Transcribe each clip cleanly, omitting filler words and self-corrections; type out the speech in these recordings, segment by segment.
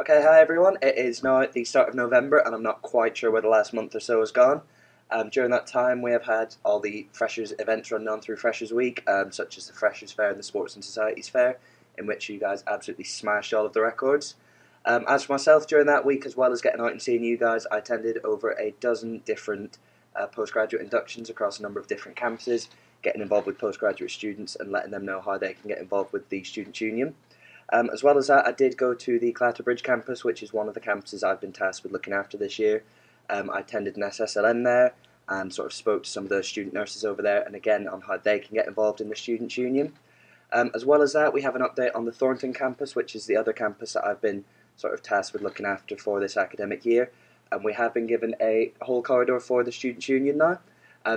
Okay, hi everyone. It is now at the start of November and I'm not quite sure where the last month or so has gone. During that time we have had all the Freshers events running on through Freshers Week, such as the Freshers Fair and the Sports and Societies Fair, in which you guys absolutely smashed all of the records. As for myself, during that week, as well as getting out and seeing you guys, I attended over a dozen different postgraduate inductions across a number of different campuses, getting involved with postgraduate students and letting them know how they can get involved with the Student Union. As well as that, I did go to the Clatterbridge campus, which is one of the campuses I've been tasked with looking after this year. I attended an SSLM there and sort of spoke to some of the student nurses over there, and again on how they can get involved in the Student Union. As well as that, we have an update on the Thornton campus, which is the other campus that I've been sort of tasked with looking after for this academic year. And we have been given a whole corridor for the Student Union now.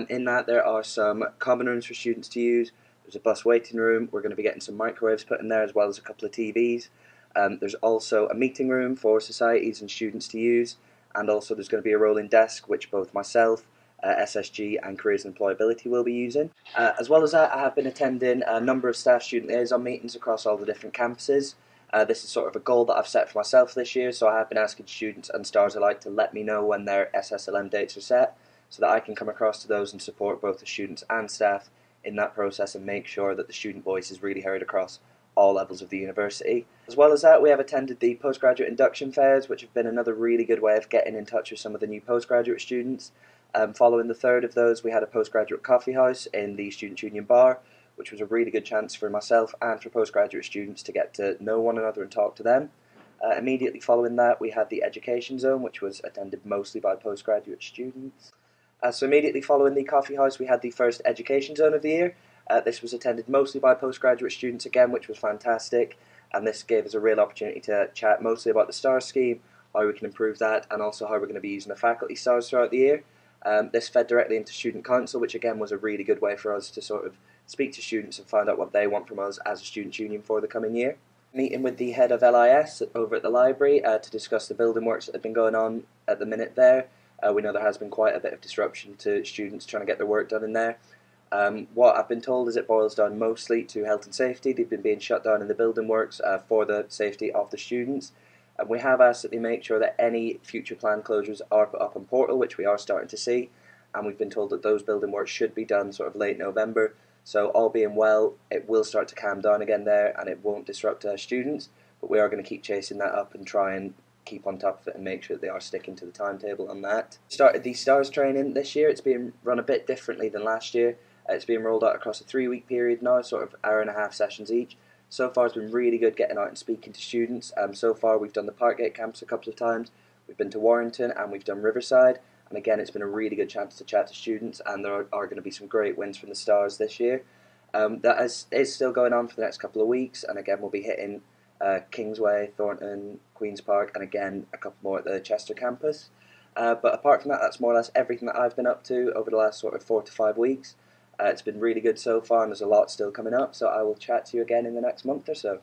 In that there are some common rooms for students to use. There's a bus waiting room. We're going to be getting some microwaves put in there, as well as a couple of TVs. There's also a meeting room for societies and students to use, and also there's going to be a rolling desk which both myself, SSG and Careers and Employability will be using. As well as that, I have been attending a number of staff-student liaison meetings across all the different campuses. This is sort of a goal that I've set for myself this year, so I have been asking students and stars alike to let me know when their SSLM dates are set, so that I can come across to those and support both the students and staff in that process and make sure that the student voice is really heard across all levels of the university. As well as that, we have attended the postgraduate induction fairs, which have been another really good way of getting in touch with some of the new postgraduate students. Following the third of those, we had a postgraduate coffee house in the Student Union bar, which was a really good chance for myself and for postgraduate students to get to know one another and talk to them. Immediately following that, we had the education zone, which was attended mostly by postgraduate students. So immediately following the coffee house, we had the first education zone of the year. This was attended mostly by postgraduate students again, which was fantastic, and this gave us a real opportunity to chat mostly about the STAR scheme, how we can improve that, and also how we're going to be using the faculty stars throughout the year. This fed directly into student council, which again was a really good way for us to sort of speak to students and find out what they want from us as a student union for the coming year. Meeting with the head of LIS over at the library to discuss the building works that have been going on at the minute there. We know there has been quite a bit of disruption to students trying to get their work done in there. What I've been told is it boils down mostly to health and safety. They've been being shut down in the building works for the safety of the students. And we have asked that they make sure that any future planned closures are put up on portal, which we are starting to see. And we've been told that those building works should be done sort of late November. So all being well, it will start to calm down again there and it won't disrupt our students. But we are going to keep chasing that up and try and keep on top of it and make sure that they are sticking to the timetable on that. Started the STARS training this year. It's being run a bit differently than last year. It's being rolled out across a 3-week period now, sort of hour-and-a-half sessions each. So far it's been really good getting out and speaking to students. So far we've done the Parkgate campus a couple of times, we've been to Warrington and we've done Riverside, and again it's been a really good chance to chat to students, and there are going to be some great wins from the STARS this year. That is still going on for the next couple of weeks, and again we'll be hitting Kingsway, Thornton, Queen's Park, and again a couple more at the Chester campus. But apart from that, that's more or less everything that I've been up to over the last sort of 4 to 5 weeks. It's been really good so far, and there's a lot still coming up, so I will chat to you again in the next month or so.